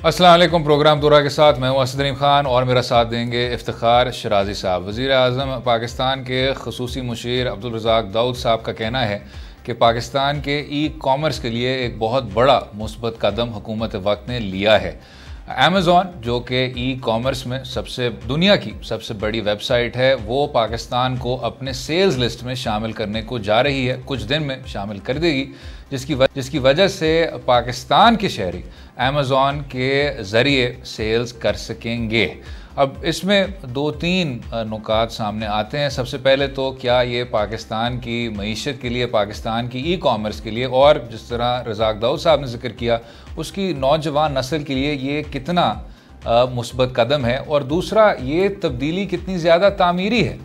अस्सलाम वालेकुम। प्रोग्राम दूरा के साथ मैं हूं असद खान और मेरा साथ देंगे इफ्तिखार शराजी साहब। वज़ीर आज़म पाकिस्तान के खसूसी मुशीर अब्दुल रज़ाक दाऊद साहब का कहना है कि पाकिस्तान के ई कॉमर्स के लिए एक बहुत बड़ा मुस्बत कदम हुकूमत वक्त ने लिया है। अमेज़ॉन जो कि ई कॉमर्स में दुनिया की सबसे बड़ी वेबसाइट है, वो पाकिस्तान को अपने सेल्स लिस्ट में शामिल करने को जा रही है, कुछ दिन में शामिल कर देगी, जिसकी वजह से पाकिस्तान के शहरी अमेज़ॉन के ज़रिए सेल्स कर सकेंगे। अब इसमें दो तीन नुकात सामने आते हैं। सबसे पहले तो क्या ये पाकिस्तान की मईशत के लिए, पाकिस्तान की ई कॉमर्स के लिए और जिस तरह रज़ाक दाऊद साहब ने जिक्र किया उसकी नौजवान नस्ल के लिए ये कितना मुस्बत कदम है, और दूसरा ये तब्दीली कितनी ज़्यादा तामीरी है।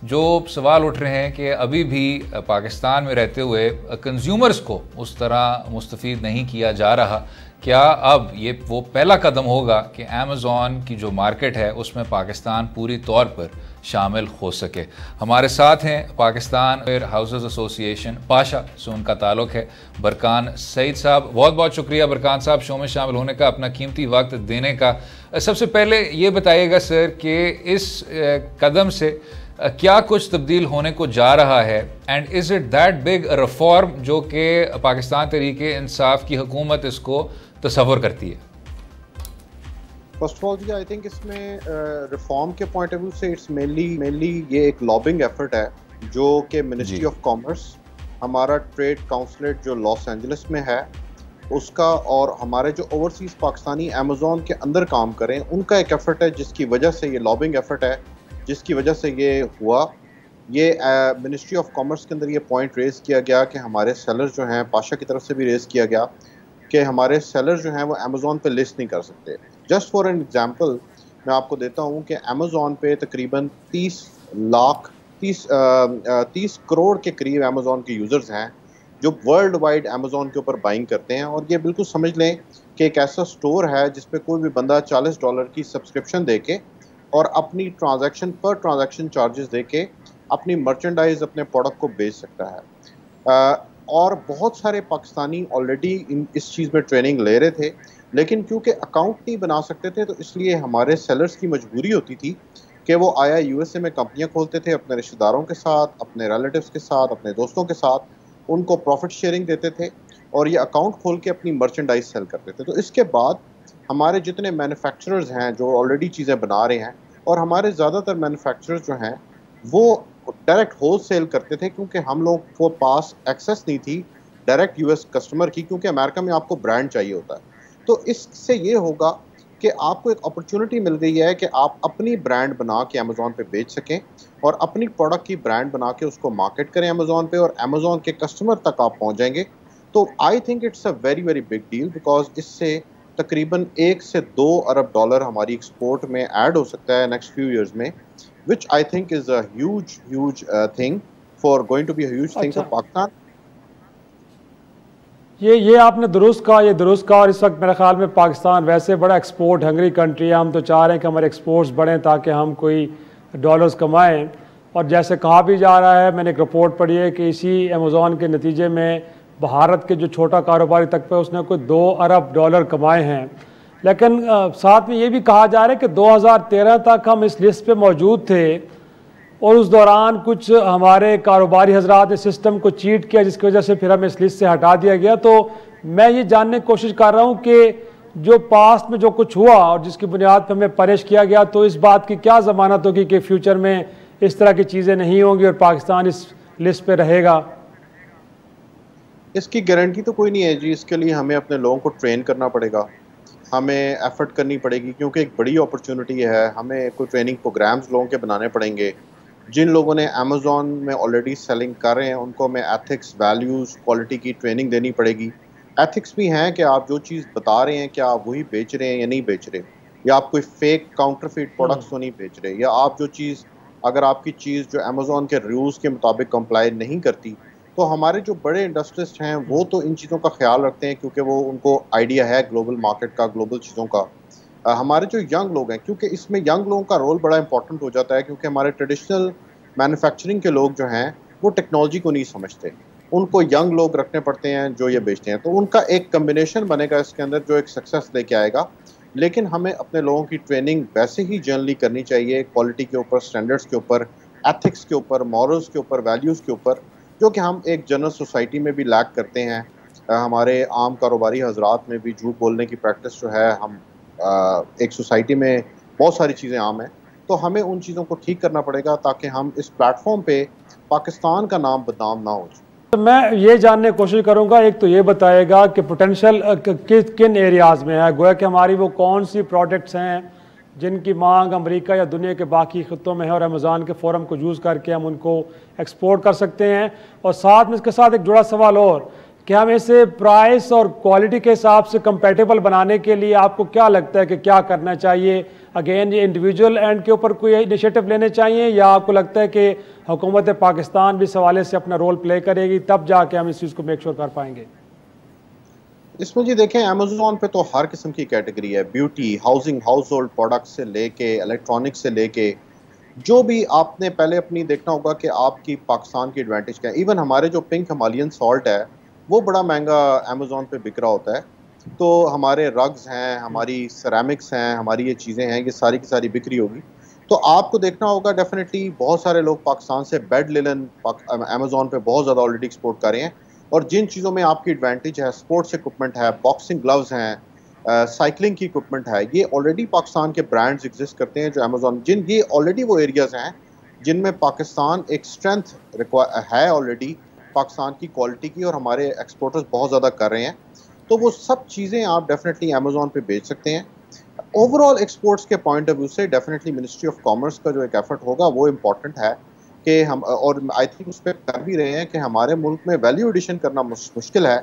जो सवाल उठ रहे हैं कि अभी भी पाकिस्तान में रहते हुए कंज्यूमर्स को उस तरह मुस्तफ़ीद नहीं किया जा रहा। क्या अब ये वो पहला कदम होगा कि अमेज़ॉन की जो मार्केट है उसमें पाकिस्तान पूरी तौर पर शामिल हो सके। हमारे साथ हैं Pakistan warehouses association PASHA से उनका ताल्लुक़ है बरकान सईद साहब। बहुत बहुत शुक्रिया बरकान साहब शो में शामिल होने का, अपना कीमती वक्त देने का। सबसे पहले ये बताइएगा सर कि इस कदम से क्या कुछ तब्दील होने को जा रहा है, and is it that big reform जो कि पाकिस्तान तहरीक इंसाफ की हुकूमत इसको तस्वर करती है? फर्स्ट ऑफ ऑल जी, आई थिंक इसमें रिफॉर्म के पॉइंट ऑफ व्यू से इट्स मेनली ये एक लॉबिंग एफर्ट है जो कि मिनिस्ट्री ऑफ कॉमर्स, हमारा ट्रेड काउंसलेट जो लॉस एंजलिस में है उसका, और हमारे जो ओवरसीज़ पाकिस्तानी अमेज़ॉन के अंदर काम करें उनका एक एफर्ट है, जिसकी वजह से ये लॉबिंग एफर्ट है, जिसकी वजह से ये हुआ। ये मिनिस्ट्री ऑफ कॉमर्स के अंदर ये पॉइंट रेज़ किया गया कि हमारे सेलर्स जो हैं, पाशा की तरफ से भी रेज़ किया गया कि हमारे सेलर्स जो हैं वो अमेज़ॉन पे लिस्ट नहीं कर सकते। जस्ट फॉर एन एग्जांपल मैं आपको देता हूँ कि अमेज़ॉन पे तकरीबन 30 करोड़ के करीब अमेज़ॉन के यूज़र्स हैं जो वर्ल्ड वाइड अमेज़ॉन के ऊपर बाइंग करते हैं। और ये बिल्कुल समझ लें कि एक ऐसा स्टोर है जिस पे कोई भी बंदा $40 की सब्सक्रिप्शन दे के और अपनी ट्रांजैक्शन चार्जेस दे के अपनी मर्चेंडाइज, अपने प्रोडक्ट को बेच सकता है। और बहुत सारे पाकिस्तानी ऑलरेडी इस चीज़ में ट्रेनिंग ले रहे थे, लेकिन क्योंकि अकाउंट नहीं बना सकते थे तो इसलिए हमारे सेलर्स की मजबूरी होती थी कि वो यूएसए में कंपनियां खोलते थे अपने रिश्तेदारों के साथ, अपने रिलेटिव्स के साथ, अपने दोस्तों के साथ, उनको प्रॉफिट शेयरिंग देते थे और ये अकाउंट खोल के अपनी मर्चेंडाइज सेल करते थे। तो इसके बाद हमारे जितने मैन्युफैक्चरर्स हैं जो ऑलरेडी चीज़ें बना रहे हैं, और हमारे ज़्यादातर मैन्युफैक्चरर्स जो हैं वो डायरेक्ट होल सेल करते थे, क्योंकि हम लोग को पास एक्सेस नहीं थी डायरेक्ट यूएस कस्टमर की, क्योंकि अमेरिका में आपको ब्रांड चाहिए होता है। तो इससे ये होगा कि आपको एक अपॉर्चुनिटी मिल गई है कि आप अपनी ब्रांड बना के अमेज़ॉन पे बेच सकें और अपनी प्रोडक्ट की ब्रांड बना के उसको मार्केट करें अमेज़ॉन पे, और अमेज़ॉन के कस्टमर तक आप पहुँच जाएंगे। तो I think it's a very very big deal, because इससे तकरीबन 1 से 2 अरब डॉलर हमारी एक्सपोर्ट में ऐड हो सकता है नेक्स्ट फ्यू ईयर्स में, which I think is a huge thing going to be a huge thing for Pakistan. ये आपने दुरुस्त कहा और इस वक्त मेरे ख्याल में पाकिस्तान वैसे बड़ा एक्सपोर्ट हंगरी कंट्री है। हम तो चाह रहे हैं कि हमारे एक्सपोर्ट्स बढ़ें ताकि हम कोई डॉलर्स कमाएं, और जैसे कहा भी जा रहा है, मैंने एक रिपोर्ट पढ़ी है कि इसी अमेज़ॉन के नतीजे में भारत के जो छोटा कारोबारी तबका है उसने कोई 2 अरब डॉलर कमाए हैं। लेकिन साथ में ये भी कहा जा रहा है कि 2013 तक हम इस लिस्ट पे मौजूद थे और उस दौरान कुछ हमारे कारोबारी हजरात ने सिस्टम को चीट किया, जिसकी वजह से फिर हमें इस लिस्ट से हटा दिया गया। तो मैं ये जानने की कोशिश कर रहा हूँ कि जो पास्ट में जो कुछ हुआ और जिसकी बुनियाद पर हमें पनिश किया गया, तो इस बात की क्या ज़मानत होगी कि फ्यूचर में इस तरह की चीज़ें नहीं होंगी और पाकिस्तान इस लिस्ट पर रहेगा? इसकी गारंटी तो कोई नहीं है जी। इसके लिए हमें अपने लोगों को ट्रेन करना पड़ेगा, हमें एफर्ट करनी पड़ेगी, क्योंकि एक बड़ी अपॉर्चुनिटी है। हमें कोई ट्रेनिंग प्रोग्राम्स लोगों के बनाने पड़ेंगे। जिन लोगों ने अमेज़ॉन में ऑलरेडी सेलिंग कर रहे हैं उनको हमें एथिक्स, वैल्यूज़, क्वालिटी की ट्रेनिंग देनी पड़ेगी। एथिक्स भी हैं कि आप जो चीज़ बता रहे हैं क्या आप वही बेच रहे हैं या नहीं बेच रहे, या आप कोई फेक काउंटरफीट प्रोडक्ट्स तो नहीं बेच रहे, या आप जो चीज़, अगर आपकी चीज़ जो अमेज़ॉन के रूल्स के मुताबिक कंप्लाई नहीं करती। तो हमारे जो बड़े इंडस्ट्रिस्ट हैं वो तो इन चीज़ों का ख्याल रखते हैं, क्योंकि वो उनको आइडिया है ग्लोबल मार्केट का, ग्लोबल चीज़ों का। हमारे जो यंग लोग हैं, क्योंकि इसमें यंग लोगों का रोल बड़ा इंपॉर्टेंट हो जाता है, क्योंकि हमारे ट्रेडिशनल मैन्युफैक्चरिंग के लोग जो हैं वो टेक्नोलॉजी को नहीं समझते, उनको यंग लोग रखने पड़ते हैं जो ये बेचते हैं। तो उनका एक कम्बिनेशन बनेगा इसके अंदर जो एक सक्सेस लेके आएगा। लेकिन हमें अपने लोगों की ट्रेनिंग वैसे ही जनरली करनी चाहिए, क्वालिटी के ऊपर, स्टैंडर्ड्स के ऊपर, एथिक्स के ऊपर, मॉरल्स के ऊपर, वैल्यूज़ के ऊपर, जो कि हम एक जनरल सोसाइटी में भी लैक करते हैं। हमारे आम कारोबारी हजरात में भी झूठ बोलने की प्रैक्टिस जो है, हम एक सोसाइटी में बहुत सारी चीज़ें आम हैं। तो हमें उन चीज़ों को ठीक करना पड़ेगा ताकि हम इस प्लेटफॉर्म पे पाकिस्तान का नाम बदनाम ना हो। तो मैं ये जानने की कोशिश करूंगा, एक तो ये बताएगा कि पोटेंशियल किन एरियाज़ में है, गोया कि हमारी वो कौन सी प्रोडक्ट्स हैं जिनकी मांग अमेरिका या दुनिया के बाकी खित्तों में है और अमेज़ॉन के फोरम को यूज़ करके हम उनको एक्सपोर्ट कर सकते हैं। और साथ में इसके साथ एक जुड़ा सवाल और कि हम इसे प्राइस और क्वालिटी के हिसाब से कंपेटेबल बनाने के लिए आपको क्या लगता है कि क्या करना चाहिए? अगेन ये इंडिविजुअल एंड के ऊपर कोई इनिशिएटिव लेने चाहिए, या आपको लगता है कि हुकूमत पाकिस्तान भी इस हवाले से अपना रोल प्ले करेगी, तब जाके हम इस चीज़ को मेक श्योर कर पाएंगे? इसमें जी देखें, अमेज़ॉन पे तो हर किस्म की कैटेगरी है, beauty, housing, house hold products से लेके इलेक्ट्रॉनिक्स से लेके, जो भी आपने पहले अपनी देखना होगा कि आपकी पाकिस्तान की एडवांटेज क्या है। इवन हमारे जो पिंक हिमालयन सॉल्ट है, वो बड़ा महंगा अमेज़ॉन पे बिक रहा होता है। तो हमारे रग्स हैं, हमारी सेरामिक्स हैं, हमारी ये चीज़ें हैं, ये सारी की सारी बिक्री होगी। तो आपको देखना होगा, डेफिनेटली बहुत सारे लोग पाकिस्तान से बेड लिनन अमेज़ॉन पे बहुत ज़्यादा ऑलरेडी एक्सपोर्ट कर रहे हैं। और जिन चीज़ों में आपकी एडवांटेज है, स्पोर्ट्स इक्विपमेंट है, बॉक्सिंग ग्लव्स हैं, साइकिलिंग की इक्विपमेंट है, ये ऑलरेडी पाकिस्तान के ब्रांड्स एग्जिस्ट करते हैं जो अमेज़ॉन, ये ऑलरेडी वो एरियाज़ हैं जिनमें पाकिस्तान एक स्ट्रेंथ है ऑलरेडी पाकिस्तान की क्वालिटी की, और हमारे एक्सपोर्टर्स बहुत ज़्यादा कर रहे हैं। तो वो सब चीज़ें आप डेफिनेटली अमेज़ॉन पे बेच सकते हैं। ओवरऑल एक्सपोर्ट्स के पॉइंट ऑफ व्यू से डेफिनेटली मिनिस्ट्री ऑफ कॉमर्स का जो एक एफर्ट होगा वो इम्पॉर्टेंट है कि हम, और आई थिंक उस पर कर भी रहे हैं, कि हमारे मुल्क में वैल्यू एडिशन करना मुश्किल है,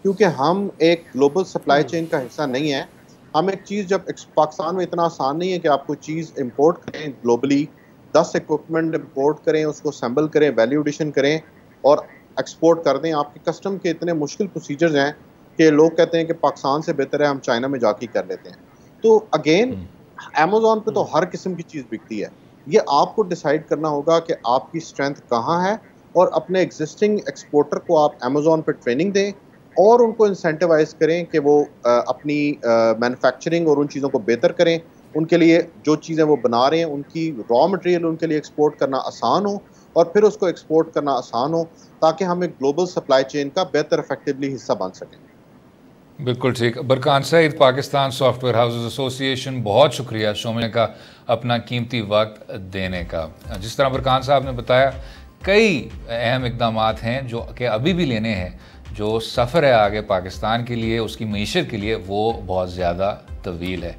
क्योंकि हम एक ग्लोबल सप्लाई चेन का हिस्सा नहीं है। हम एक चीज़, जब पाकिस्तान में इतना आसान नहीं है कि आप कोई चीज़ इंपोर्ट करें ग्लोबली, 10 इक्विपमेंट इंपोर्ट करें, उसको असेंबल करें, वैल्यू एडिशन करें और एक्सपोर्ट कर दें। आपके कस्टम के इतने मुश्किल प्रोसीजर्स हैं कि लोग कहते हैं कि पाकिस्तान से बेहतर है हम चाइना में जाके कर लेते हैं। तो अगेन अमेज़ॉन पे तो हर किस्म की चीज़ बिकती है। ये आपको डिसाइड करना होगा कि आपकी स्ट्रेंथ कहाँ है, और अपने एग्जिस्टिंग एक्सपोर्टर को आप अमेज़ॉन पे ट्रेनिंग दें और उनको इंसेंटिवाइज करें कि वो अपनी मैन्युफैक्चरिंग और उन चीज़ों को बेहतर करें। उनके लिए जो चीज़ें वो बना रहे हैं, उनकी रॉ मटेरियल उनके लिए एक्सपोर्ट करना आसान हो, और फिर उसको एक्सपोर्ट करना आसान हो, ताकि हम एक ग्लोबल सप्लाई चेन का बेहतर इफेक्टिवली हिस्सा बन सकें। बिल्कुल ठीक। बरकान Saeed, Pakistan software houses association, बहुत शुक्रिया शोमिल का अपना कीमती वक्त देने का। जिस तरह बरकान साहब ने बताया, कई अहम इकदाम हैं जो कि अभी भी लेने हैं। जो सफ़र है आगे पाकिस्तान के लिए, उसकी मईशत के लिए, वो बहुत ज़्यादा तवील है।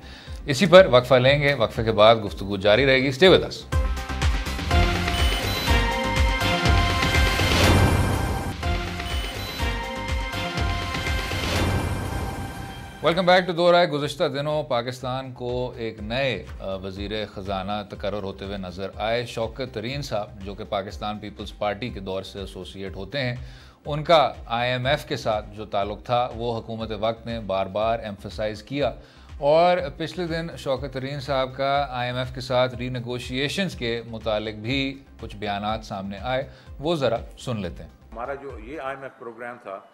इसी पर वक्फा लेंगे, वक्फे के बाद गुफ्तगू जारी रहेगी। Stay with us. Welcome back to Do Raye. गुज़िश्ता दिनों पाकिस्तान को एक नए वज़ीर ख़जाना तकर्रर होते हुए नज़र आए। शौकत तरीन साहब, जो कि पाकिस्तान पीपल्स पार्टी के दौर से एसोसिएट होते हैं, उनका IMF के साथ जो ताल्लुक़ था वो हुकूमत वक्त ने बार बार एम्फसाइज़ किया। और पिछले दिन शौकत तरीन साहब का IMF के साथ रीनेगोशिएशंस के मुतालिक भी कुछ बयानात सामने आए, वो ज़रा सुन लेते हैं। हमारा जो ये IMF प्रोग्राम था,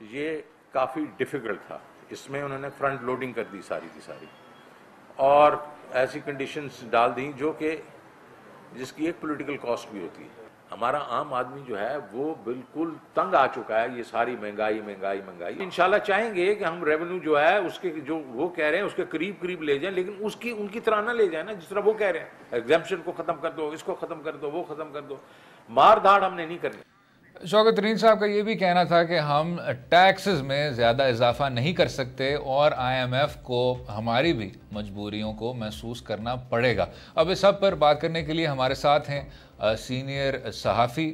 ये काफ़ी डिफ़िकल्ट था। इसमें उन्होंने फ्रंट लोडिंग कर दी सारी की सारी, और ऐसी कंडीशंस डाल दी जो कि जिसकी एक पॉलिटिकल कॉस्ट भी होती है। हमारा आम आदमी जो है वो बिल्कुल तंग आ चुका है, ये सारी महंगाई महंगाई महंगाई। इंशाल्लाह चाहेंगे कि हम रेवेन्यू जो है उसके जो वो कह रहे हैं उसके करीब करीब ले जाएं, लेकिन उसकी उनकी तरह ना ले जाए ना जिस तरह वो कह रहे हैं। एग्जाम्पशन को ख़त्म कर दो, इसको ख़त्म कर दो, वो ख़त्म कर दो, मार धाड़ हमने नहीं करनी। शौकत तरीन साहब का ये भी कहना था कि हम टैक्सेस में ज़्यादा इजाफा नहीं कर सकते और IMF को हमारी भी मजबूरियों को महसूस करना पड़ेगा। अब इस सब पर बात करने के लिए हमारे साथ हैं सीनियर सहाफ़ी,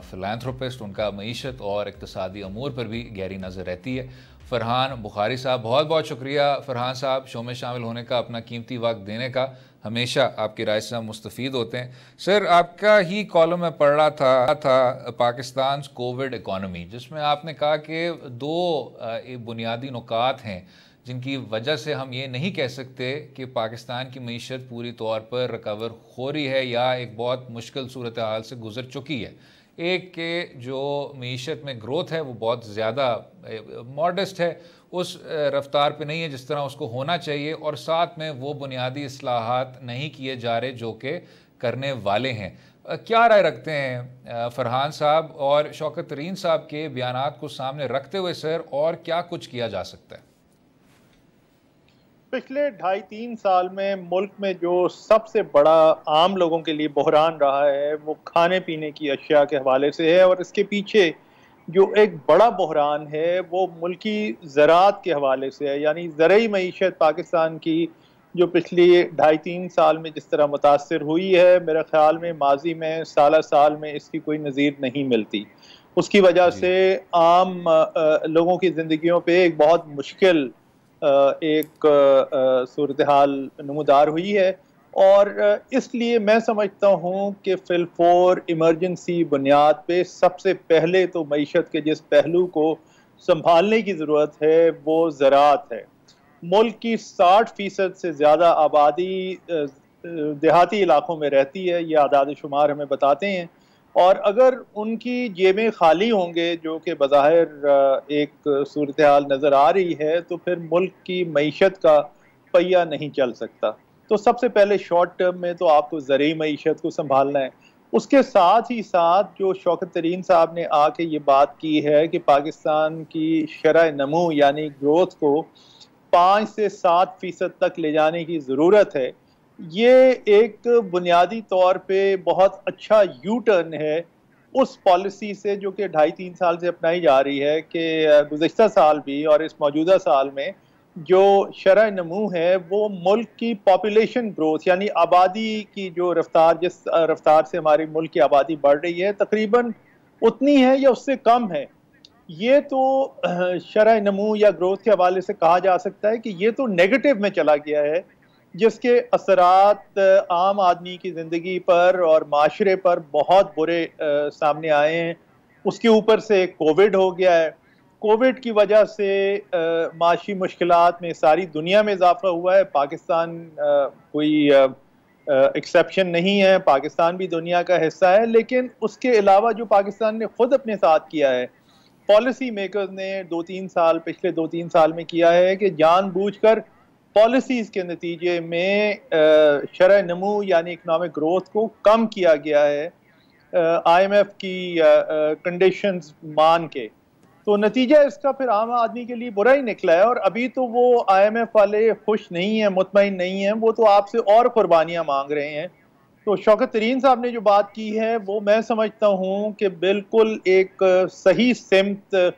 फिलैंथ्रोपिस्ट। उनका मईशत और इक़्तिसादी अमूर पर भी गहरी नज़र रहती है। फ़रहान बुखारी साहब, बहुत बहुत शुक्रिया फ़रहान साहब शो में शामिल होने का, अपना कीमती वक्त देने का। हमेशा आपकी राय से हम मुस्तफ़ीद होते हैं। सर, आपका ही कॉलम में पढ़ रहा था पाकिस्तान कोविड इकॉनमी, जिसमें आपने कहा कि दो बुनियादी नुकात हैं जिनकी वजह से हम ये नहीं कह सकते कि पाकिस्तान की मईशत पूरी तौर पर रिकवर हो रही है या एक बहुत मुश्किल सूरत हाल से गुजर चुकी है। एक के जो मीशत में ग्रोथ है वो बहुत ज़्यादा मॉडेस्ट है, उस रफ्तार पे नहीं है जिस तरह उसको होना चाहिए, और साथ में वो बुनियादी इस्लाहात नहीं किए जा रहे जो कि करने वाले हैं। क्या राय रखते हैं फरहान साहब और शौकत तरीन साहब के बयानात को सामने रखते हुए सर, और क्या कुछ किया जा सकता है? पिछले 2.5-3 साल में मुल्क में जो सबसे बड़ा आम लोगों के लिए बहरान रहा है वो खाने पीने की अशिया के हवाले से है, और इसके पीछे जो एक बड़ा बहरान है वो मुल्की ज़राअत के हवाले से है। यानी ज़रई मईशत पाकिस्तान की जो पिछली 2.5-3 साल में जिस तरह मुतासर हुई है, मेरे ख्याल में माजी में साल में इसकी कोई नज़ीर नहीं मिलती। उसकी वजह से आम लोगों की ज़िंदगियों पे एक बहुत मुश्किल एक सूरत हाल नमूदार हुई है, और इसलिए मैं समझता हूँ कि फिलफोर इमरजेंसी बुनियाद पे सबसे पहले तो मईशत के जिस पहलू को संभालने की ज़रूरत है वो ज़राअत है। मुल्क की 60% से ज़्यादा आबादी देहाती इलाकों में रहती है, ये आदाद शुमार हमें बताते हैं, और अगर उनकी जेबें खाली होंगे जो कि बज़ाहिर एक सूरत हाल नज़र आ रही है, तो फिर मुल्क की मईशत का पहिया नहीं चल सकता। तो सबसे पहले शॉर्ट टर्म में तो आपको ज़रूरी मईशत को संभालना है। उसके साथ ही साथ जो शौकत तरीन साहब ने आके ये बात की है कि पाकिस्तान की शरह नमू यानी ग्रोथ को 5 से 7% तक ले जाने की ज़रूरत है, ये एक बुनियादी तौर पे बहुत अच्छा यू टर्न है उस पॉलिसी से जो कि 2.5-3 साल से अपनाई जा रही है कि गुज़िश्ता साल भी और इस मौजूदा साल में जो शरह नमू है वो मुल्क की पॉपुलेशन ग्रोथ यानी आबादी की जो रफ्तार, जिस रफ्तार से हमारी मुल्क की आबादी बढ़ रही है, तकरीबन उतनी है या उससे कम है। ये तो शरह नमू या ग्रोथ के हवाले से कहा जा सकता है कि ये तो नेगेटिव में चला गया है, जिसके असरात आम आदमी की ज़िंदगी पर और माशरे पर बहुत बुरे सामने आए हैं। उसके ऊपर से कोविड हो गया है। कोविड की वजह से माशी मुश्किलात में सारी दुनिया में इजाफा हुआ है। पाकिस्तान कोई एक्सेप्शन नहीं है, पाकिस्तान भी दुनिया का हिस्सा है। लेकिन उसके अलावा जो पाकिस्तान ने खुद अपने साथ किया है, पॉलिसी मेकर्स ने पिछले 2-3 साल में किया है कि जानबूझकर पॉलिसीज़ के नतीजे में शरह नमू यानी इकनॉमिक ग्रोथ को कम किया गया है IMF की कंडीशंस मान के। तो नतीजा इसका फिर आम आदमी के लिए बुरा ही निकला है, और अभी तो वो IMF वाले खुश नहीं हैं, मुतमईन नहीं हैं, वो तो आपसे और कुर्बानियाँ मांग रहे हैं। तो शौकत तरीन साहब ने जो बात की है वो मैं समझता हूँ कि बिल्कुल एक सही सिमत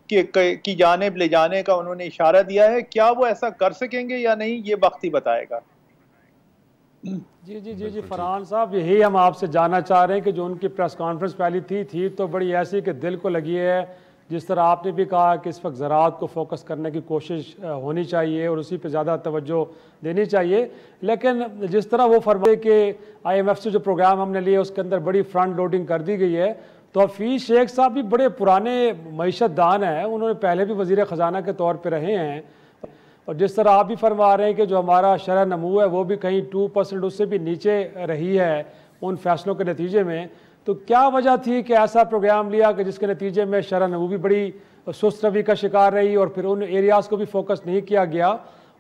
की जानिब ले जाने का उन्होंने इशारा दिया है। क्या वो ऐसा कर सकेंगे या नहीं, ये वक्त ही बताएगा। जी फरहान साहब, यही हम आपसे जानना चाह रहे हैं कि जो उनकी प्रेस कॉन्फ्रेंस पहली थी तो बड़ी ऐसी कि दिल को लगी है। जिस तरह आपने भी कहा कि इस वक्त ज़राअत को फोकस करने की कोशिश होनी चाहिए और उसी पे ज़्यादा तवज्जो देनी चाहिए, लेकिन जिस तरह वो फरमाए कि IMF से जो प्रोग्राम हमने लिए उसके अंदर बड़ी फ्रंट लोडिंग कर दी गई है, तो हफीज़ शेख साहब भी बड़े पुराने मईशत दान हैं, उन्होंने पहले भी वज़ीर ख़जाना के तौर पर रहे हैं, और जिस तरह आप भी फरमा रहे हैं कि जो हमारा शरह नमू है वो भी कहीं 2% उससे भी नीचे रही है उन फैसलों के नतीजे में। तो क्या वजह थी कि ऐसा प्रोग्राम लिया कि जिसके नतीजे में शरह नमू भी बड़ी सुस्त रवि का शिकार रही और फिर उन एरियाज़ को भी फोकस नहीं किया गया?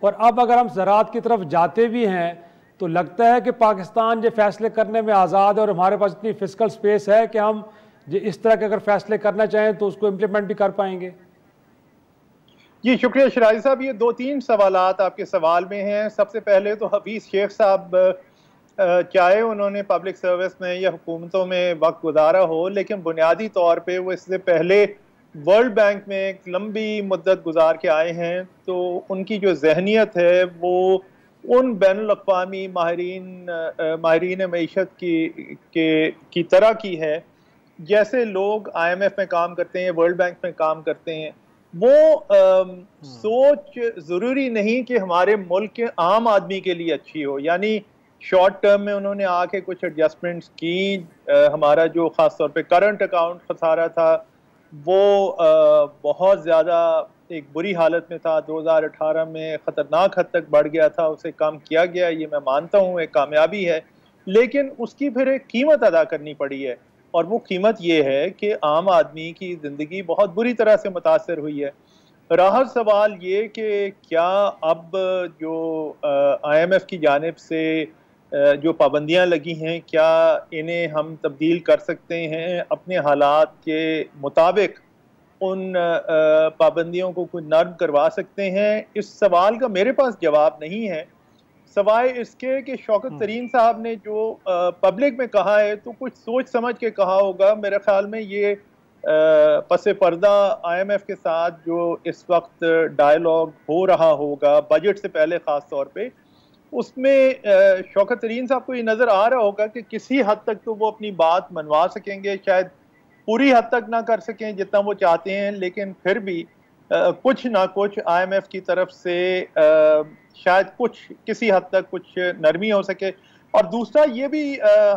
और अब अगर हम ज़राअत की तरफ जाते भी हैं तो लगता है कि पाकिस्तान ये फैसले करने में आज़ाद है और हमारे पास इतनी फिस्कल स्पेस है कि हम इस तरह के अगर फैसले करना चाहें तो उसको इम्प्लीमेंट भी कर पाएंगे। जी शुक्रिया शराजी साहब, ये 2-3 सवालात आपके सवाल में हैं। सबसे पहले तो हफीज़ शेख साहब चाहे उन्होंने पब्लिक सर्विस में या हुकूमतों में वक्त गुजारा हो, लेकिन बुनियादी तौर पे वो इससे पहले वर्ल्ड बैंक में एक लंबी मुद्दत गुजार के आए हैं, तो उनकी जो जहनीत है वो उन बैनुल-अक़वामी माहिरीन मईशत की तरह की है जैसे लोग IMF में काम करते हैं, वर्ल्ड बैंक में काम करते हैं। वो सोच ज़रूरी नहीं कि हमारे मुल्क के आम आदमी के लिए अच्छी हो। यानी शॉर्ट टर्म में उन्होंने आके कुछ एडजस्टमेंट्स की। हमारा जो ख़ास तौर पे करंट अकाउंट खसारा था वो बहुत ज़्यादा एक बुरी हालत में था, 2018 में ख़तरनाक हद तक बढ़ गया था, उसे कम किया गया, ये मैं मानता हूँ एक कामयाबी है, लेकिन उसकी फिर एक कीमत अदा करनी पड़ी है। और वो कीमत ये है कि आम आदमी की ज़िंदगी बहुत बुरी तरह से मुतासर हुई है। रहा सवाल ये कि क्या अब जो IMF की जानिब से जो पाबंदियां लगी हैं, क्या इन्हें हम तब्दील कर सकते हैं अपने हालात के मुताबिक, उन पाबंदियों को कुछ नर्म करवा सकते हैं? इस सवाल का मेरे पास जवाब नहीं है, सवाए इसके कि शौकत तरीन साहब ने जो पब्लिक में कहा है तो कुछ सोच समझ के कहा होगा। मेरे ख्याल में ये पसे पर्दा IMF के साथ जो इस वक्त डायलॉग हो रहा होगा बजट से पहले ख़ास तौर पे, उसमें शौकत तरीन साहब को ये नज़र आ रहा होगा कि किसी हद तक तो वो अपनी बात मनवा सकेंगे, शायद पूरी हद तक ना कर सकें जितना वो चाहते हैं, लेकिन फिर भी कुछ ना कुछ IMF की तरफ से शायद कुछ किसी हद तक कुछ नरमी हो सके। और दूसरा ये भी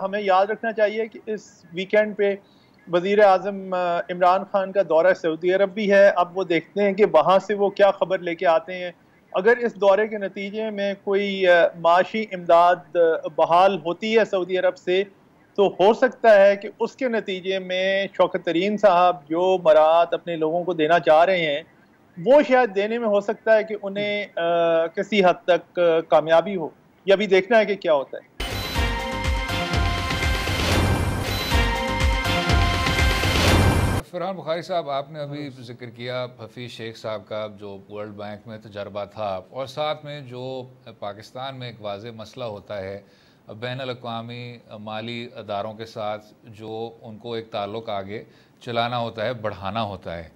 हमें याद रखना चाहिए कि इस वीकेंड पे वज़ीर आज़म इमरान खान का दौरा सऊदी अरब भी है। अब वो देखते हैं कि वहाँ से वो क्या खबर लेके आते हैं। अगर इस दौरे के नतीजे में कोई माशी इमदाद बहाल होती है सऊदी अरब से, तो हो सकता है कि उसके नतीजे में शौकत तरीन साहब जो मराहत अपने लोगों को देना चाह रहे हैं वो शायद देने में हो सकता है कि उन्हें किसी हद तक कामयाबी हो। यह अभी देखना है कि क्या होता है। फरहान बुखारी साहब, आपने अभी जिक्र किया हफीज़ शेख साहब का जो वर्ल्ड बैंक में तजर्बा था, और साथ में जो पाकिस्तान में एक वाज़ेह मसला होता है बैनुल-अक़वामी माली अदारों के साथ, जो उनको एक ताल्लुक़ आगे चलाना होता है, बढ़ाना होता है।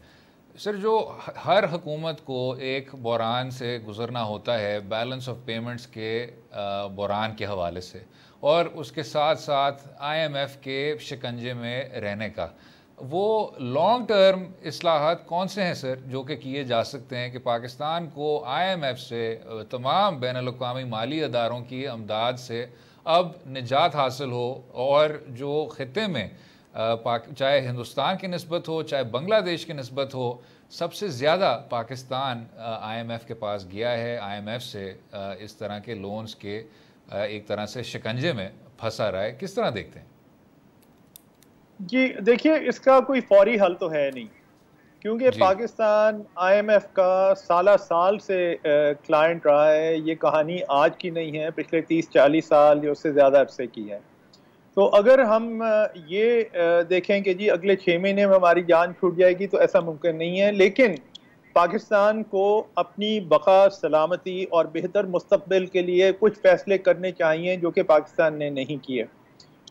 सर, जो हर हुकूमत को एक बहरान से गुज़रना होता है बैलेंस ऑफ पेमेंट्स के बहरान के हवाले से, और उसके साथ साथ IMF के शिकंजे में रहने का, वो लॉन्ग टर्म इस्लाहात कौन से हैं सर जो कि किए जा सकते हैं कि पाकिस्तान को IMF से, तमाम बैनुल-अक़वामी माली अदारों की अमदाद से अब निजात हासिल हो, और जो ख़ित्ते में चाहे हिंदुस्तान की निस्बत हो चाहे बांग्लादेश की निस्बत हो, सबसे ज़्यादा पाकिस्तान IMF के पास गया है, IMF से इस तरह के लोन्स के एक तरह से शिकंजे में फंसा रहा है। किस तरह देखते हैं? जी देखिए, इसका कोई फौरी हल तो है नहीं, क्योंकि पाकिस्तान IMF का साल से क्लाइंट रहा है। ये कहानी आज की नहीं है, पिछले 30-40 साल या उससे ज़्यादा अरसे की है। तो अगर हम ये देखें कि जी अगले 6 महीने में हमारी जान छूट जाएगी, तो ऐसा मुमकिन नहीं है। लेकिन पाकिस्तान को अपनी बका, सलामती और बेहतर मुस्तकबिल के लिए कुछ फैसले करने चाहिए जो कि पाकिस्तान ने नहीं किए।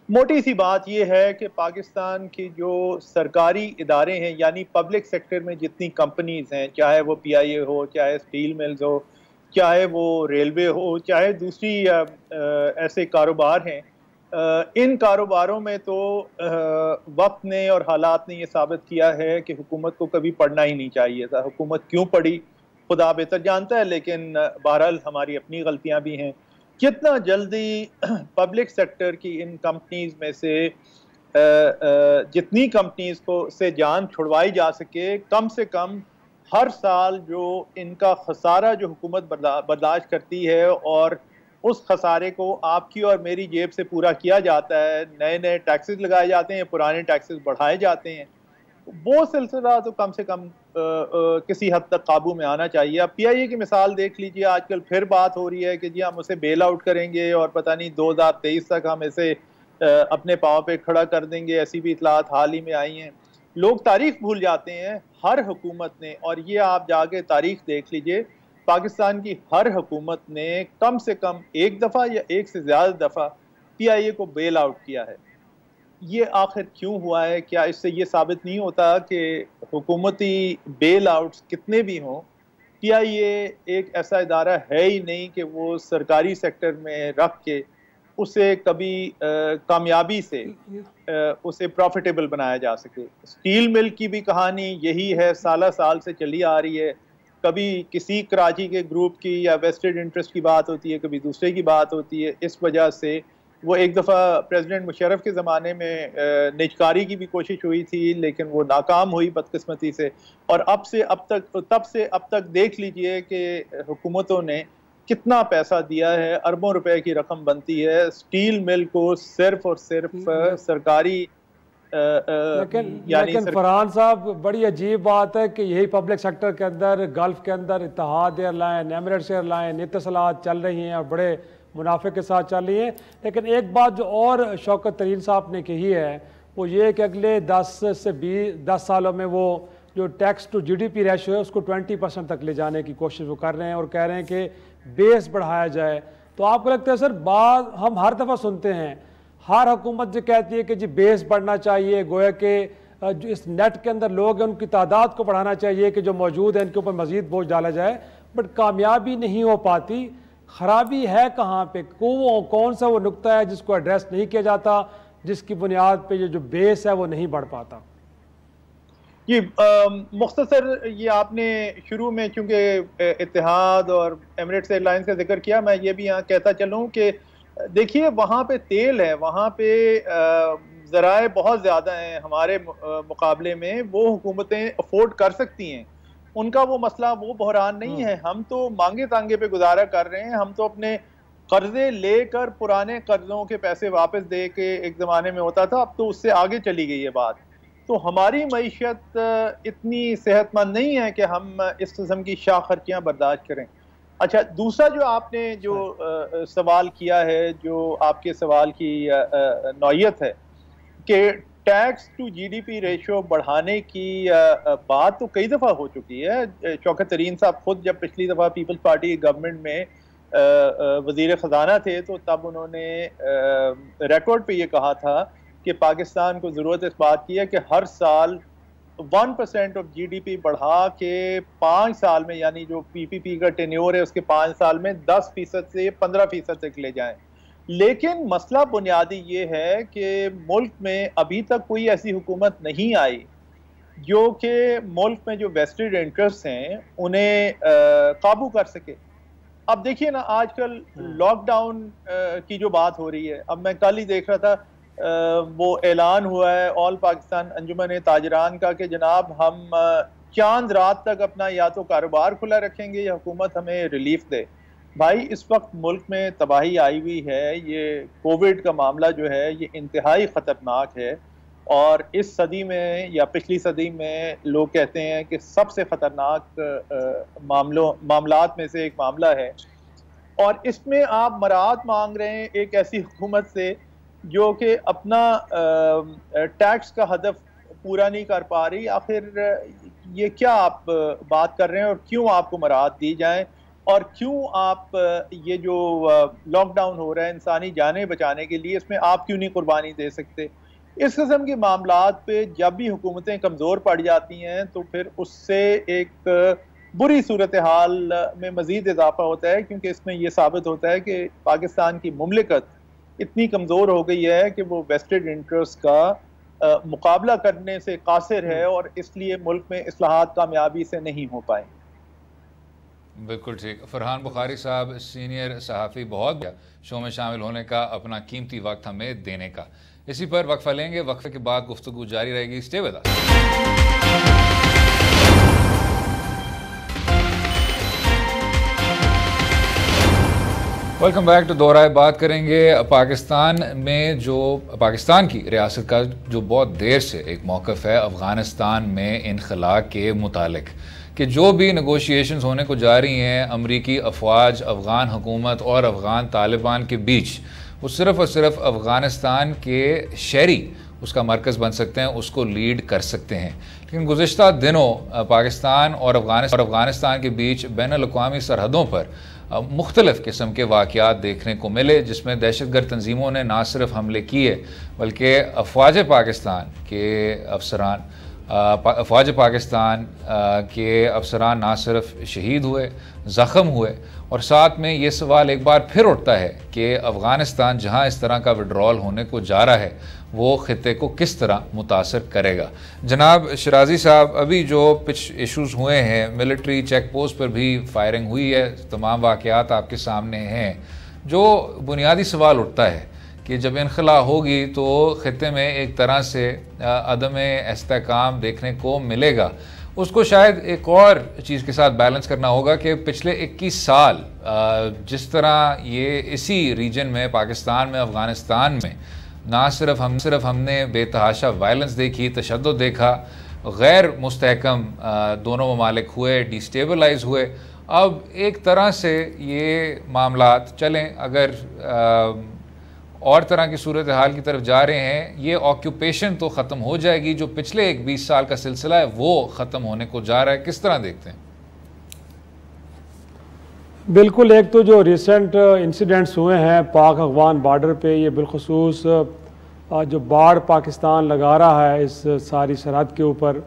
मोटी सी बात यह है कि पाकिस्तान की जो सरकारी इदारे हैं, यानी पब्लिक सेक्टर में जितनी कंपनीज हैं, चाहे वो PIA हो, चाहे स्टील मिल्स हो, चाहे वो रेलवे हो, चाहे दूसरी ऐसे कारोबार हैं, इन कारोबारों में तो वक्त ने और हालात ने ये साबित किया है कि हुकूमत को कभी पढ़ना ही नहीं चाहिए था। हुकूमत क्यों पढ़ी खुदा बेहतर जानता है, लेकिन बहरहाल हमारी अपनी गलतियां भी हैं। जितना जल्दी पब्लिक सेक्टर की इन कंपनीज में से जितनी कंपनीज को से जान छुड़वाई जा सके, कम से कम हर साल जो इनका खसारा जो हुकूमत बर्दाश्त करती है, और उस खसारे को आपकी और मेरी जेब से पूरा किया जाता है, नए नए टैक्सेस लगाए जाते हैं, पुराने टैक्सेस बढ़ाए जाते हैं, वो सिलसिला तो कम से कम किसी हद तक काबू में आना चाहिए। अब PIA की मिसाल देख लीजिए, आजकल फिर बात हो रही है कि जी हम उसे बेल आउट करेंगे और पता नहीं 2023 तक हम इसे अपने पाँव पे खड़ा कर देंगे। ऐसी भी इतलात हाल ही में आई हैं। लोग तारीख भूल जाते हैं। हर हुकूमत ने, और ये आप जाके तारीख देख लीजिए, पाकिस्तान की हर हुकूमत ने कम से कम एक दफ़ा या एक से ज़्यादा दफ़ा PIA को बेल आउट किया है। ये आखिर क्यों हुआ है? क्या इससे ये साबित नहीं होता कि हुकूमती बेल आउट्स कितने भी हों, PIA एक ऐसा इदारा है ही नहीं कि वो सरकारी सेक्टर में रख के उसे कभी कामयाबी से उसे प्रॉफिटेबल बनाया जा सके। स्टील मिल की भी कहानी यही है, साल से चली आ रही है। कभी किसी कराची के ग्रुप की या वेस्टेड इंटरेस्ट की बात होती है, कभी दूसरे की बात होती है। इस वजह से वो एक दफ़ा प्रेसिडेंट मुशर्रफ के ज़माने में निजकारी की भी कोशिश हुई थी, लेकिन वो नाकाम हुई बदकिस्मती से। और तब से अब तक देख लीजिए कि हुकूमतों ने कितना पैसा दिया है, अरबों रुपए की रकम बनती है। स्टील मिल को सिर्फ और सिर्फ सरकारी लेकिन फरहान साहब, बड़ी अजीब बात है कि यही पब्लिक सेक्टर के अंदर, गल्फ के अंदर इत्तेहाद एयरलाइन, एमिरेट्स एयरलाइन, इत्तसलात चल रही हैं और बड़े मुनाफे के साथ चल रही है। लेकिन एक बात जो और शौकत तरीन साहब ने कही है वो ये कि अगले 10 सालों में वो जो टैक्स टू GDP रेशो है उसको 20% तक ले जाने की कोशिश वो कर रहे हैं और कह रहे हैं कि बेस बढ़ाया जाए। तो आपको लगता है सर, बात हम हर दफ़ा सुनते हैं, हर हुकूमत जो कहती है कि जी बेस बढ़ना चाहिए, गोया कि जो इस नेट के अंदर लोग हैं उनकी तादाद को बढ़ाना चाहिए कि जो मौजूद है इनके ऊपर मज़ीद बोझ डाला जाए, बट कामयाबी नहीं हो पाती। खराबी है कहाँ पे? कौन सा वो नुक्ता है जिसको एड्रेस नहीं किया जाता, जिसकी बुनियाद पे जो बेस है वो नहीं बढ़ पाता? ये मुख्तसर ये आपने शुरू में चूंकि इत्तेहाद और एमिरेट्स एयरलाइंस का जिक्र किया, मैं ये भी यहाँ कहता चलूँ कि देखिए वहाँ पे तेल है, वहाँ पे ज़राए बहुत ज़्यादा हैं हमारे मुकाबले में, वो हुकूमतें अफोर्ड कर सकती हैं, उनका वो मसला, वो बहरान नहीं है। हम तो मांगे तांगे पे गुजारा कर रहे हैं, हम तो अपने कर्जे लेकर पुराने कर्जों के पैसे वापस दे के एक ज़माने में होता था, अब तो उससे आगे चली गई है बात। तो हमारी मईशत इतनी सेहतमंद नहीं है कि हम इस किस्म की शाह खर्चियाँ बर्दाश्त करें। अच्छा, दूसरा जो आपने जो सवाल किया है, जो आपके सवाल की नौयत है कि टैक्स टू GDP रेशो बढ़ाने की बात तो कई दफ़ा हो चुकी है। शौकत तरीन साहब खुद जब पिछली दफ़ा पीपल्स पार्टी गवर्नमेंट में वज़ीर ख़जाना थे तो तब उन्होंने रिकॉर्ड पे ये कहा था कि पाकिस्तान को ज़रूरत इस बात की है कि हर साल 1% ऑफ GDP बढ़ा के 5 साल में, यानी जो PPP का टेन्योर है उसके 5 साल में 10% से 15% तक ले जाएं। लेकिन मसला बुनियादी ये है कि मुल्क में अभी तक कोई ऐसी हुकूमत नहीं आई जो कि मुल्क में जो वेस्टेड इंटरेस्ट हैं उन्हें काबू कर सके। अब देखिए ना, आजकल लॉकडाउन की जो बात हो रही है, अब मैं कल ही देख रहा था वो ऐलान हुआ है ऑल पाकिस्तान अंजुमन ताजरान का कि जनाब हम चांद रात तक अपना या तो कारोबार खुला रखेंगे या हुकूमत हमें रिलीफ दे। भाई, इस वक्त मुल्क में तबाही आई हुई है, ये कोविड का मामला जो है ये इंतहाई ख़तरनाक है और इस सदी में या पिछली सदी में लोग कहते हैं कि सबसे ख़तरनाक मामलात में से एक मामला है। और इसमें आप मराहत मांग रहे हैं एक ऐसी हुकूमत से जो कि अपना टैक्स का हदफ पूरा नहीं कर पा रही। आखिर ये क्या आप बात कर रहे हैं और क्यों आपको मराहत दी जाए और क्यों आप ये जो लॉकडाउन हो रहा है इंसानी जानें बचाने के लिए, इसमें आप क्यों नहीं कुर्बानी दे सकते? इस किस्म के मामलात पे जब भी हुकूमतें कमज़ोर पड़ जाती हैं तो फिर उससे एक बुरी सूरत हाल में मज़ीद इजाफा होता है, क्योंकि इसमें यह साबित होता है कि पाकिस्तान की मुमलिकत इतनी कमज़ोर हो गई है कि वो वेस्टेड इंटरेस्ट का मुकाबला करने से कासिर है और इसलिए मुल्क में इस्लाहात कामयाबी से नहीं हो पाए। बिल्कुल ठीक। फरहान बुखारी साहब, सीनियर सहाफ़ी, बहुत शो में शामिल होने का, अपना कीमती वक्त हमें देने का। इसी पर वक्फा लेंगे, वक्फे के बाद गुफ्तगू जारी रहेगी। Stay with us. Welcome back to दोहराए। बात करेंगे पाकिस्तान में जो पाकिस्तान की रियासत का जो बहुत देर से एक मौक़िफ़ है अफ़गानिस्तान में इनख़ला के मुतालिक, कि जो भी नेगोशिएशंस होने को जा रही हैं अमरीकी अफवाज, अफ़गान हुकूमत और अफ़गान तालिबान के बीच, वो सिर्फ़ और सिर्फ अफ़गानिस्तान के शहरी उसका मरकज़ बन सकते हैं, उसको लीड कर सकते हैं। लेकिन गुज़िश्ता दिनों पाकिस्तान और अफ़गानिस्तान के बीच बैनुल-अक़वामी सरहदों पर मुख्तलिफ़ किस्म के वाक़यात देखने को मिले, जिसमें दहशतगर्द तंजीमों ने ना सिर्फ हमले किए बल्कि अफवाज पाकिस्तान के अफसरान के अफसरान ना सिर्फ शहीद हुए, ज़ख़म हुए। और साथ में ये सवाल एक बार फिर उठता है कि अफ़गानिस्तान जहाँ इस तरह का विड्रॉल होने को जा रहा है वो ख़ित्ते को किस तरह मुतासर करेगा। जनाब शराजी साहब, अभी जो कुछ इशूज़ हुए हैं, मिलिट्री चेक पोस्ट पर भी फायरिंग हुई है, तमाम वाक़यात आपके सामने हैं। जो बुनियादी सवाल उठता है कि जब इनखला होगी तो ख़ित्ते में एक तरह से अदम इस्तेहकाम देखने को मिलेगा। उसको शायद एक और चीज़ के साथ बैलेंस करना होगा कि पिछले 21 साल जिस तरह ये इसी रीजन में, पाकिस्तान में, अफ़गानिस्तान में ना सिर्फ हमने बेतहाशा वायलेंस देखी, तशद्दुद देखा, गैर मुस्तहकम दोनों ममालिक हुए, डिस्टेबलाइज हुए। अब एक तरह से ये मामलात चलें, अगर और तरह की सूरत हाल की तरफ जा रहे हैं, ये ऑक्यूपेशन तो ख़त्म हो जाएगी, जो पिछले 20 साल का सिलसिला है वो ख़त्म होने को जा रहा है। किस तरह देखते हैं? बिल्कुल, एक तो जो रिसेंट इंसिडेंट्स हुए हैं पाक अफगान बॉर्डर पे, ये बिलखुसूस जो बाढ़ पाकिस्तान लगा रहा है इस सारी सरहद के ऊपर,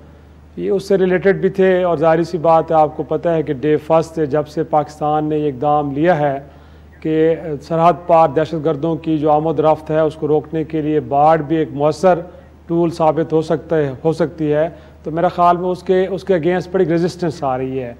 ये उससे रिलेटेड भी थे। और जाहिर सी बात है, आपको पता है कि डे फर्स्ट से जब से पाकिस्तान ने इकदाम लिया है कि सरहद पार दहशतगर्दों की जो आमद रफ्त है उसको रोकने के लिए बाढ़ भी एक मौसर टूल साबित हो सकती है, तो मेरा ख़्याल में उसके अगेंस्ट बड़ी रेजिस्टेंस आ रही है।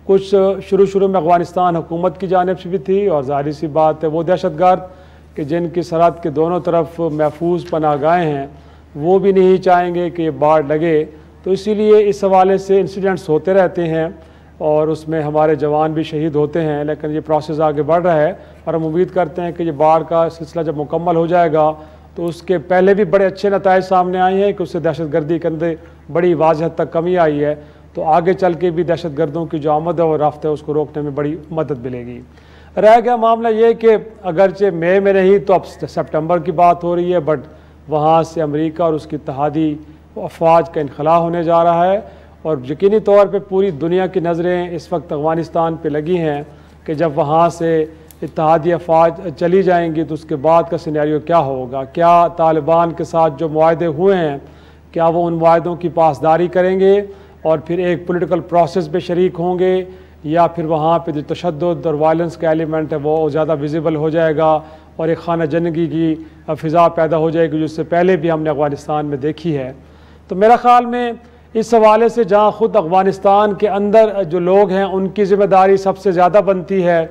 कुछ शुरू में अफ़गानिस्तान हुकूमत की जानिब से भी थी, और जाहिर सी बात है वो दहशतगर्द कि जिनकी सरहद के दोनों तरफ महफूज पनाहगाहें हैं, वो भी नहीं चाहेंगे कि ये बाढ़ लगे। तो इसीलिए इस हवाले से इंसिडेंट्स होते रहते हैं और उसमें हमारे जवान भी शहीद होते हैं, लेकिन ये प्रोसेस आगे बढ़ रहा है और हम उम्मीद करते हैं कि ये बाढ़ का सिलसिला जब मुकम्मल हो जाएगा तो उसके पहले भी बड़े अच्छे नताइज सामने आए हैं कि उससे दहशतगर्दी के अंदर बड़ी वाज़ हद तक कमी आई है। तो आगे चल के भी दहशतगर्दों की जो आमद और रफ्त है उसको रोकने में बड़ी मदद मिलेगी। रह गया मामला ये कि अगरचे मई में नहीं तो अब सितंबर की बात हो रही है, बट वहाँ से अमेरिका और उसकी इत्तेहादी अफवाज का इनखला होने जा रहा है और यकीनी तौर पे पूरी दुनिया की नज़रें इस वक्त अफ़गानिस्तान पे लगी हैं कि जब वहाँ से इत्तेहादी अफवाज चली जाएंगी तो उसके बाद का सिनेरियो क्या होगा। क्या तालिबान के साथ जो मुआहदे हुए हैं, क्या वो उन मुआहदों की पासदारी करेंगे और फिर एक पॉलिटिकल प्रोसेस में शरीक होंगे, या फिर वहाँ पे जो तशद्दुद और वायलेंस का एलिमेंट है वो ज़्यादा विजिबल हो जाएगा और एक खाना जंगी की फ़िज़ा पैदा हो जाएगी, जिससे पहले भी हमने अफ़गानिस्तान में देखी है। तो मेरा ख़्याल में इस हवाले से जहाँ ख़ुद अफ़गानिस्तान के अंदर जो लोग हैं उनकी ज़िम्मेदारी सबसे ज़्यादा बनती है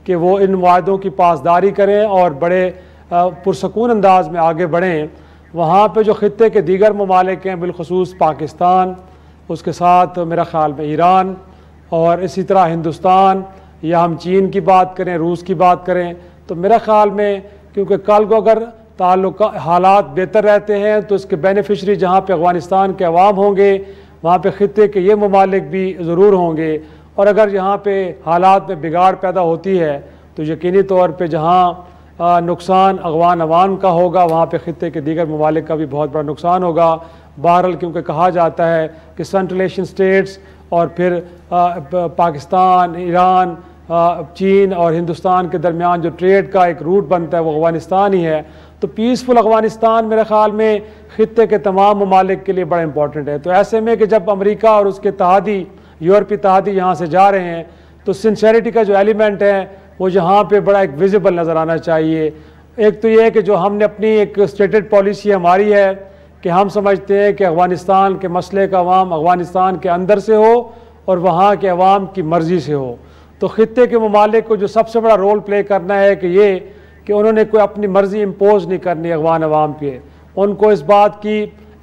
कि वो इन मुआहदों की पासदारी करें और बड़े पुरसकून अंदाज में आगे बढ़ें। वहाँ पे जो ख़ित्ते के दीगर ममालिक हैं, बिलखुसूस पाकिस्तान, उसके साथ मेरा ख़्याल में ईरान और इसी तरह हिंदुस्तान, या हम चीन की बात करें, रूस की बात करें, तो मेरा ख़्याल में क्योंकि कल को अगर ताल्लुक हालात बेहतर रहते हैं तो इसके बेनिफिशरी जहाँ पे अफ़गानिस्तान के अवाम होंगे वहाँ पे ख़ित्ते के ये ममालिक भी ज़रूर होंगे। और अगर यहाँ पे हालात में बिगाड़ पैदा होती है तो यकीनी तौर पे जहाँ नुकसान अफ़गान अवाम का होगा वहाँ पे ख़ित्ते के दीगर ममालिक का भी बहुत बड़ा नुकसान होगा। बहरहाल क्योंकि कहा जाता है कि सेंट्रल एशियन स्टेट्स और फिर पाकिस्तान, ईरान, चीन और हिंदुस्तान के दरमियान जो ट्रेड का एक रूट बनता है वो अफ़गानिस्तान ही है। तो पीसफुल अफ़गानिस्तान मेरे ख़्याल में ख़ित्ते के तमाम ममालिक के लिए बड़ा इंपॉर्टेंट है। तो ऐसे में कि जब अमेरिका और उसके इत्तेहादी, यूरोपीय इत्तेहादी यहाँ से जा रहे हैं तो सिंसेरिटी का जो एलिमेंट है वो यहाँ पे बड़ा एक विजिबल नज़र आना चाहिए। एक तो ये है कि जो हमने अपनी एक स्टेटेड पॉलिसी हमारी है कि हम समझते हैं कि अफ़गानिस्तान के मसले का अवाम अफ़गानिस्तान के अंदर से हो और वहाँ के अवाम की मर्ज़ी से हो। तो ख़ित्ते के ममालिक को जो सबसे बड़ा रोल प्ले करना है कि उन्होंने कोई अपनी मर्ज़ी इम्पोज नहीं करनी अफ़गान अवाम पे, उनको इस बात की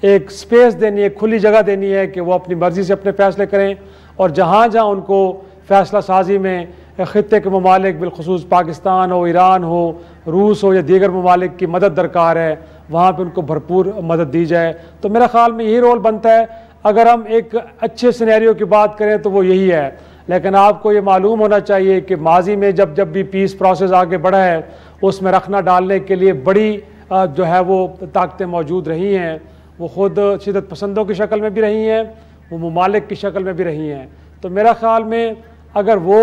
एक स्पेस देनी है, खुली जगह देनी है कि वो अपनी मर्ज़ी से अपने फ़ैसले करें। और जहाँ जहाँ उनको फ़ैसला साजी में ख़ित्ते के ममालिक बिलखुसूस पाकिस्तान हो, ईरान हो, रूस हो या दीगर ममालिक की मदद दरकार है वहाँ पे उनको भरपूर मदद दी जाए। तो मेरा ख़्याल में यही रोल बनता है। अगर हम एक अच्छे सिनेरियो की बात करें तो वो यही है, लेकिन आपको ये मालूम होना चाहिए कि माजी में जब भी पीस प्रोसेस आगे बढ़ा है उसमें रखना डालने के लिए बड़ी जो है वो ताकतें मौजूद रही हैं। वो ख़ुद शिदत पसंदों की शक्ल में भी रही हैं, वो ममालिक की शक्ल में भी रही हैं। तो मेरा ख़्याल में अगर वो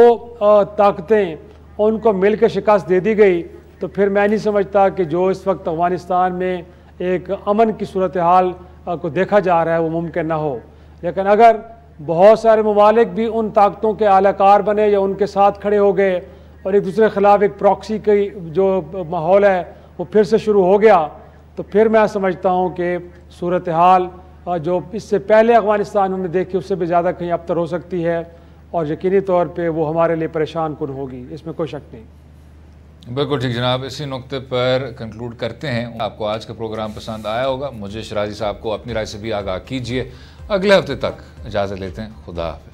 ताकतें उनको मिल के शिकस्त दे दी गई तो फिर मैं नहीं समझता कि जो इस वक्त अफ़गानिस्तान में एक अमन की सूरत हाल को देखा जा रहा है वो मुमकिन ना हो। लेकिन अगर बहुत सारे ममालिक भी उन ताकतों के आलाकार बने या उनके साथ खड़े हो गए और एक दूसरे के ख़िलाफ़ एक प्रॉक्सी की जो माहौल है वो फिर से शुरू हो गया, तो फिर मैं समझता हूँ कि सूरत हाल जो इससे पहले अफ़गानिस्तान हमने देखी उससे भी ज़्यादा कहीं अबतर हो सकती है और यकीनी तौर पे वो हमारे लिए परेशान कुन होगी, इसमें कोई शक नहीं। बिल्कुल ठीक जनाब, इसी नुक्ते पर कंक्लूड करते हैं। आपको आज का प्रोग्राम पसंद आया होगा। मुझे शराजी साहब को अपनी राय से भी आगाह कीजिए। अगले हफ्ते तक इजाज़त लेते हैं। खुदा हाफ़िज़।